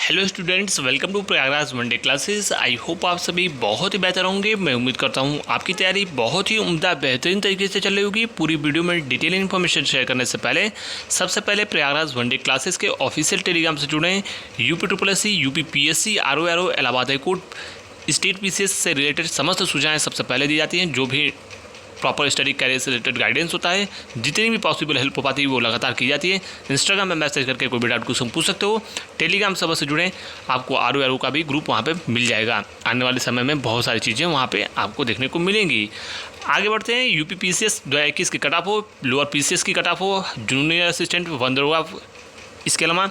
Hello students, welcome to Prayagraj one day classes. I hope आप सभी बहुत ही बेहतर होंगे। मैं उम्मीद करता हूँ आपकी तैयारी बहुत ही उम्दा बेहतरीन तरीके से चल रही होगी। पूरी वीडियो में डिटेल इन्फॉर्मेशन शेयर करने से पहले सबसे पहले प्रयागराज वनडे क्लासेस के ऑफिशियल टेलीग्राम से जुड़ें। UP triple UP PSC RO Allahabad high court state PCS से रिलेटेड समस्त सूचनाएँ सबसे पहले दी जाती हैं। जो भी प्रॉपर स्टडी कैरियर से रिलेटेड गाइडेंस होता है, जितनी भी पॉसिबल हेल्प हो पाती है वो लगातार की जाती है। इंस्टाग्राम में मैसेज करके कोई भी डाउट क्वेश्चन पूछ सकते हो। टेलीग्राम सर्वर से जुड़ें, आपको आरओ का भी ग्रुप वहाँ पे मिल जाएगा। आने वाले समय में बहुत सारी चीज़ें वहाँ पे आपको देखने को मिलेंगी। आगे बढ़ते हैं। यूपी पीसीएस 2021 की कट ऑफ हो, लोअर पीसीएस की कट ऑफ हो, जूनियर असिस्टेंट वनदरोगा, इसके अलावा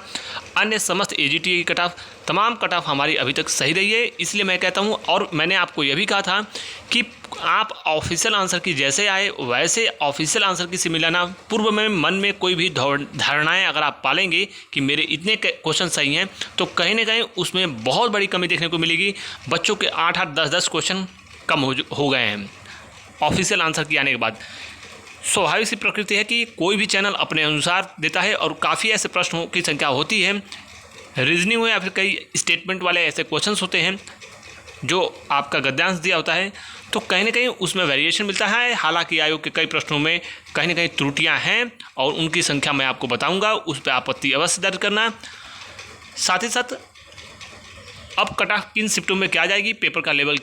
अन्य समस्त एजीटी की कट ऑफ, तमाम कट ऑफ हमारी अभी तक सही रही है। इसलिए मैं कहता हूँ, और मैंने आपको यह भी कहा था कि आप ऑफिशियल आंसर की जैसे आए वैसे ऑफिशियल आंसर की से मिलाना। पूर्व में मन में कोई भी धारणाएं अगर आप पालेंगे कि मेरे इतने क्वेश्चन सही हैं, तो कहीं ना कहीं उसमें बहुत बड़ी कमी देखने को मिलेगी। बच्चों के 8-8, 10-10 क्वेश्चन कम हो गए हैं ऑफिशियल आंसर की आने के बाद। स्वाभाविक सी प्रकृति है कि कोई भी चैनल अपने अनुसार देता है, और काफ़ी ऐसे प्रश्नों की संख्या होती है, रीजनिंग हो या फिर कई स्टेटमेंट वाले ऐसे क्वेश्चंस होते हैं जो आपका गद्यांश दिया होता है, तो कहीं ना कहीं उसमें वेरिएशन मिलता है। हालांकि आयोग के कई प्रश्नों में कहीं ना कहीं त्रुटियां हैं, और उनकी संख्या मैं आपको बताऊंगा, उस पर आपत्ति अवश्य दर्ज करना। साथ ही साथ अब कट ऑफ किन शिफ्टों में क्या जाएगी, पेपर का लेवल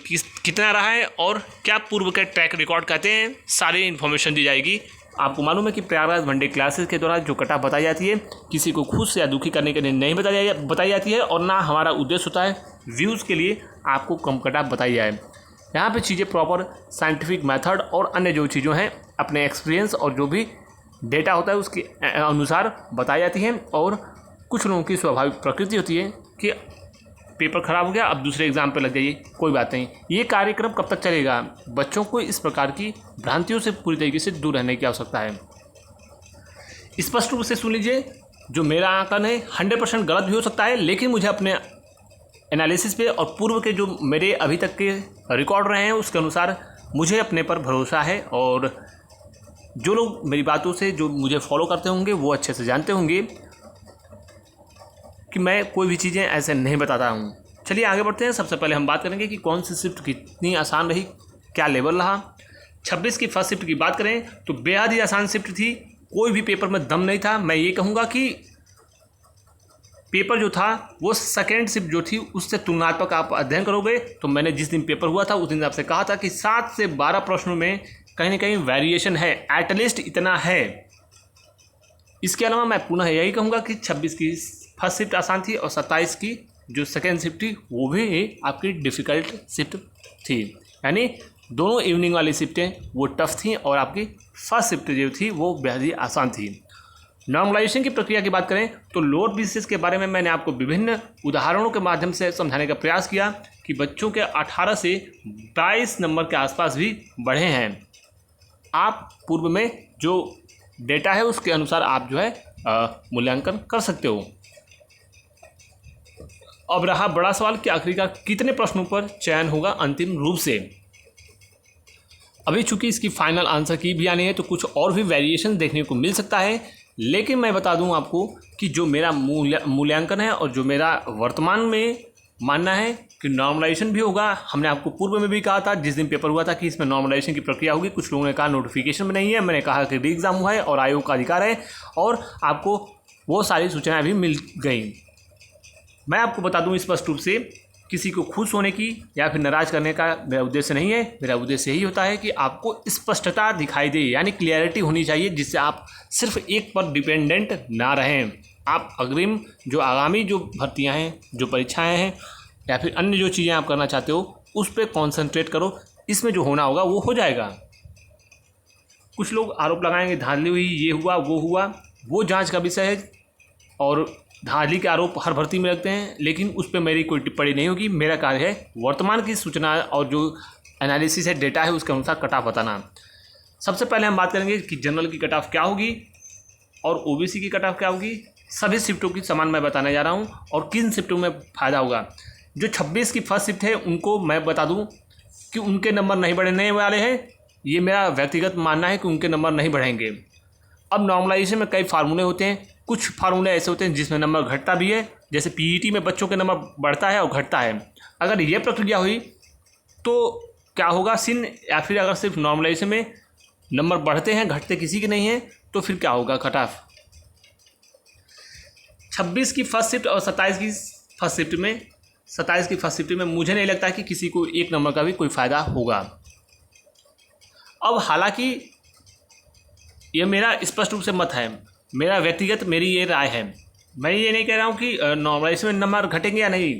कितना रहा है, और क्या पूर्व के ट्रैक रिकॉर्ड कहते हैं, सारी इन्फॉर्मेशन दी जाएगी। आपको मालूम है कि प्रयागराज वनडे क्लासेस के दौरान जो कट ऑफ बताई जाती है, किसी को खुश या दुखी करने के लिए नहीं बताई जाती है, और ना हमारा उद्देश्य होता है व्यूज़ के लिए आपको कम कट ऑफ बताई जाए। यहाँ पे चीज़ें प्रॉपर साइंटिफिक मेथड और अन्य जो चीज़ें हैं अपने एक्सपीरियंस और जो भी डेटा होता है उसके अनुसार बताई जाती हैं। और कुछ लोगों की स्वाभाविक प्रकृति होती है कि पेपर ख़राब हो गया, अब दूसरे एग्ज़ाम पे लग जाइए, कोई बात नहीं। ये कार्यक्रम कब तक चलेगा? बच्चों को इस प्रकार की भ्रांतियों से पूरी तरीके से दूर रहने की आवश्यकता है। स्पष्ट रूप से सुन लीजिए, जो मेरा आंकलन है 100% गलत भी हो सकता है, लेकिन मुझे अपने एनालिसिस पे और पूर्व के जो मेरे अभी तक के रिकॉर्ड रहे हैं उसके अनुसार मुझे अपने पर भरोसा है। और जो लोग मेरी बातों से जो मुझे फॉलो करते होंगे वो अच्छे से जानते होंगे कि मैं कोई भी चीज़ें ऐसे नहीं बताता हूँ। चलिए आगे बढ़ते हैं। सबसे पहले हम बात करेंगे कि कौन सी शिफ्ट कितनी आसान रही, क्या लेवल रहा। 26 की फर्स्ट शिफ्ट की बात करें तो बेहद ही आसान शिफ्ट थी, कोई भी पेपर में दम नहीं था। मैं ये कहूँगा कि पेपर जो था वो सेकेंड शिफ्ट जो थी उससे तुलनात्मक आप अध्ययन करोगे तो मैंने जिस दिन पेपर हुआ था उस दिन आपसे कहा था कि 7 से 12 प्रश्नों में कहीं ना कहीं वेरिएशन है, एटलीस्ट इतना है। इसके अलावा मैं पुनः यही कहूँगा कि 26 की फर्स्ट शिफ्ट आसान थी, और 27 की जो सेकेंड शिफ्ट थी वो भी आपकी डिफ़िकल्ट शिफ्ट थी। यानी दोनों इवनिंग वाली शिफ्टें वो टफ थी, और आपकी फर्स्ट शिफ्ट जो थी वो बेहद ही आसान थी। नॉर्मलाइजेशन की प्रक्रिया की बात करें तो लोअर पीसीएस के बारे में मैंने आपको विभिन्न उदाहरणों के माध्यम से समझाने का प्रयास किया कि बच्चों के 18 से 22 नंबर के आसपास भी बढ़े हैं। आप पूर्व में जो डेटा है उसके अनुसार आप जो है मूल्यांकन कर सकते हो। अब रहा बड़ा सवाल कि आखिरकार कितने प्रश्नों पर चयन होगा अंतिम रूप से। अभी चूंकि इसकी फाइनल आंसर की भी आनी है तो कुछ और भी वेरिएशन देखने को मिल सकता है, लेकिन मैं बता दूं आपको कि जो मेरा मूल्यांकन है और जो मेरा वर्तमान में मानना है कि नॉर्मलाइजेशन भी होगा। हमने आपको पूर्व में भी कहा था जिस दिन पेपर हुआ था कि इसमें नॉर्मलाइजेशन की प्रक्रिया होगी। कुछ लोगों ने कहा नोटिफिकेशन में नहीं है, मैंने कहा कि री एग्ज़ाम हुआ है और आयोग का अधिकार है, और आपको वो सारी सूचनाएँ भी मिल गई। मैं आपको बता दूं स्पष्ट रूप से, किसी को खुश होने की या फिर नाराज़ करने का मेरा उद्देश्य नहीं है। मेरा उद्देश्य यही होता है कि आपको स्पष्टता दिखाई दे, यानी क्लियरिटी होनी चाहिए, जिससे आप सिर्फ एक पर डिपेंडेंट ना रहें। आप अग्रिम जो आगामी जो भर्तियां हैं, जो परीक्षाएं हैं, या फिर अन्य जो चीज़ें आप करना चाहते हो उस पर कॉन्सेंट्रेट करो। इसमें जो होना होगा वो हो जाएगा। कुछ लोग आरोप लगाएंगे धांधली हुई, ये हुआ, वो जाँच का विषय है, और धांधली के आरोप हर भर्ती में लगते हैं, लेकिन उस पर मेरी कोई टिप्पणी नहीं होगी। मेरा कार्य है वर्तमान की सूचना और जो एनालिसिस है, डेटा है, उसके अनुसार कट ऑफ बताना। सबसे पहले हम बात करेंगे कि जनरल की कट ऑफ क्या होगी और ओबीसी की कट ऑफ क्या होगी। सभी शिफ्टों की समान मैं बताने जा रहा हूँ और किन शिफ्टों में फ़ायदा होगा। जो 26 की फर्स्ट शिफ्ट है उनको मैं बता दूँ कि उनके नंबर नहीं बढ़ने वाले हैं। ये मेरा व्यक्तिगत मानना है कि उनके नंबर नहीं बढ़ेंगे। अब नॉर्मलाइजेशन में कई फार्मूले होते हैं, कुछ फार्मूले ऐसे होते हैं जिसमें नंबर घटता भी है, जैसे पीईटी में बच्चों के नंबर बढ़ता है और घटता है। अगर ये प्रक्रिया हुई तो क्या होगा सिन, या फिर अगर सिर्फ नॉर्मलाइजेशन में नंबर बढ़ते हैं घटते किसी के नहीं हैं तो फिर क्या होगा कट ऑफ। 26 की फर्स्ट शिफ्ट और 27 की फर्स्ट शिफ्ट में मुझे नहीं लगता कि किसी को एक नंबर का भी कोई फ़ायदा होगा। अब हालांकि ये मेरा स्पष्ट रूप से मत है, मेरा व्यक्तिगत मेरी ये राय है। मैं ये नहीं कह रहा हूँ कि नॉर्मलाइजेशन में नंबर घटेंगे या नहीं,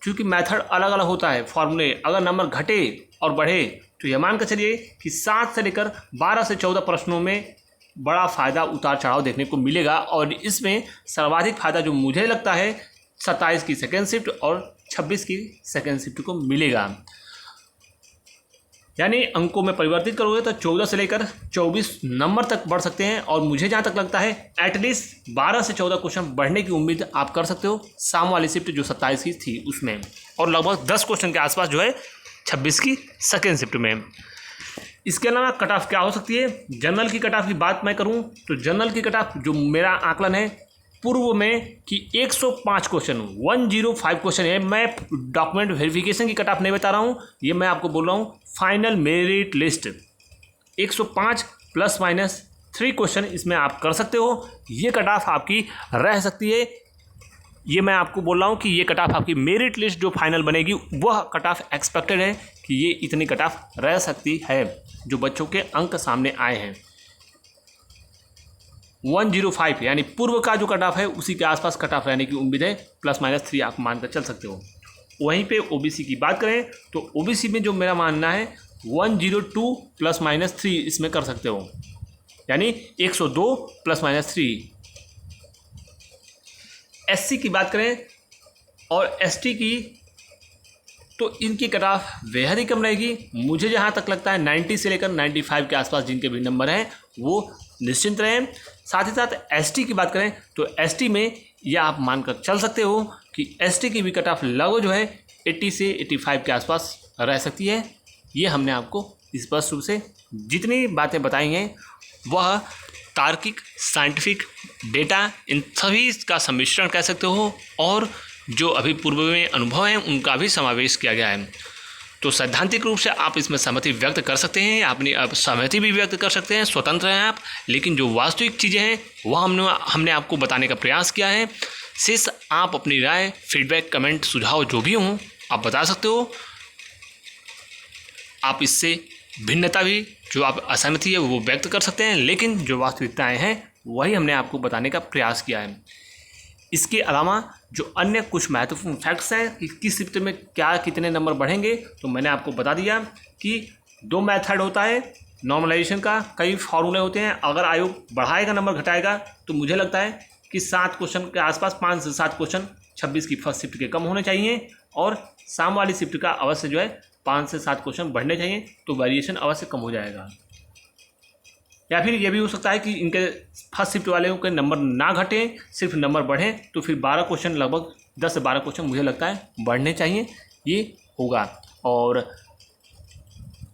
क्योंकि मेथड अलग अलग होता है फॉर्मूले। अगर नंबर घटे और बढ़े तो ये मान कर चलिए कि 7 से लेकर 12 से 14 प्रश्नों में बड़ा फ़ायदा उतार चढ़ाव देखने को मिलेगा। और इसमें सर्वाधिक फ़ायदा जो मुझे लगता है 27 की सेकेंड शिफ्ट और 26 की सेकेंड शिफ्ट को मिलेगा। यानी अंकों में परिवर्तित करोगे तो 14 से लेकर 24 नंबर तक बढ़ सकते हैं। और मुझे जहाँ तक लगता है एटलीस्ट 12 से 14 क्वेश्चन बढ़ने की उम्मीद आप कर सकते हो शाम वाली शिफ्ट जो 27 की थी उसमें, और लगभग 10 क्वेश्चन के आसपास जो है 26 की सेकेंड शिफ्ट में। इसके अलावा कट ऑफ क्या हो सकती है, जनरल की कट ऑफ की बात मैं करूं तो जनरल की कट ऑफ जो मेरा आकलन है पूर्व में कि 105 क्वेश्चन 105 क्वेश्चन है। मैं डॉक्यूमेंट वेरिफिकेशन की कट ऑफ नहीं बता रहा हूं, ये मैं आपको बोल रहा हूं final merit list 105 plus minus 3 question इसमें आप कर सकते हो। ये कट ऑफ आपकी रह सकती है। ये मैं आपको बोल रहा हूँ कि ये कट ऑफ आपकी मेरिट लिस्ट जो फाइनल बनेगी वह कट ऑफ एक्सपेक्टेड है कि ये इतनी कट ऑफ रह सकती है जो बच्चों के अंक सामने आए हैं। 105 यानी पूर्व का जो कट ऑफ है उसी के आसपास कट ऑफ रहने की उम्मीद है, प्लस माइनस 3 आप मानकर चल सकते हो। वहीं पे ओबीसी की बात करें तो ओबीसी में जो मेरा मानना है 102 प्लस माइनस 3 इसमें कर सकते हो, यानी 102 प्लस माइनस 3। एससी की बात करें और एसटी की तो इनकी कट ऑफ बेहद ही कम रहेगी। मुझे जहाँ तक लगता है 90 से लेकर 95 के आसपास जिनके भी नंबर हैं वो निश्चिंत रहें। साथ ही साथ एसटी की बात करें तो एसटी में यह आप मानकर चल सकते हो कि एसटी की भी कट ऑफ लगभग जो है 80 से 85 के आसपास रह सकती है। ये हमने आपको स्पष्ट रूप से जितनी बातें बताई हैं वह तार्किक, साइंटिफिक, डेटा इन सभी का सम्मिश्रण कह सकते हो, और जो अभी पूर्व में अनुभव हैं उनका भी समावेश किया गया है। तो सैद्धांतिक रूप से आप इसमें सहमति व्यक्त कर सकते हैं, अपनी सहमति भी व्यक्त कर सकते हैं, स्वतंत्र हैं आप। लेकिन जो वास्तविक चीज़ें हैं वह हमने आपको बताने का प्रयास किया है। शेष आप अपनी राय, फीडबैक, कमेंट, सुझाव जो भी हों आप बता सकते हो। आप इससे भिन्नता भी जो आप असहमति है वो व्यक्त कर सकते हैं, लेकिन जो वास्तविकताएं हैं वही हमने आपको बताने का प्रयास किया है। इसके अलावा जो अन्य कुछ महत्वपूर्ण फैक्ट्स हैं कि किस शिफ्ट में क्या कितने नंबर बढ़ेंगे, तो मैंने आपको बता दिया कि 2 मेथड होता है नॉर्मलाइजेशन का, कई फॉर्मूले होते हैं। अगर आयोग बढ़ाएगा नंबर घटाएगा तो मुझे लगता है कि 7 क्वेश्चन के आसपास 5 से 7 क्वेश्चन 26 की फर्स्ट शिफ्ट के कम होने चाहिए, और शाम वाली शिफ्ट का अवश्य जो है 5 से 7 क्वेश्चन बढ़ने चाहिए, तो वेरिएशन अवश्य कम हो जाएगा। या फिर ये भी हो सकता है कि इनके फर्स्ट शिफ्ट वाले के नंबर ना घटें, सिर्फ नंबर बढ़ें, तो फिर 12 क्वेश्चन, लगभग 10 से 12 क्वेश्चन मुझे लगता है बढ़ने चाहिए, ये होगा। और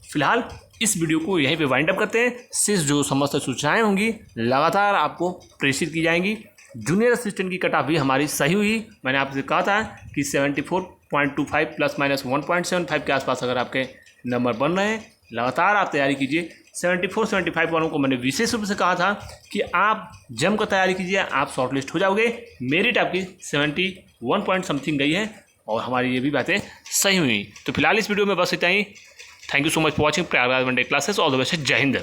फिलहाल इस वीडियो को यहीं पे वाइंड अप करते हैं। शेष जो समस्त सूचनाएं होंगी लगातार आपको प्रेषित की जाएंगी। जूनियर असिस्टेंट की कट ऑफ भी हमारी सही हुई। मैंने आपसे कहा था कि 74.25 प्लस माइनस 1.75 के आसपास अगर आपके नंबर बन रहे हैं, लगातार आप तैयारी कीजिए। 74-75 वालों को मैंने विशेष रूप से कहा था कि आप जम कर तैयारी कीजिए, आप शॉर्टलिस्ट हो जाओगे। मेरिट आपकी 71 पॉइंट समथिंग गई है, और हमारी ये भी बातें सही हुई। तो फिलहाल इस वीडियो में बस इतना ही। Thank you so much for watching Prayagraj one day classes. All the best. जय हिंद।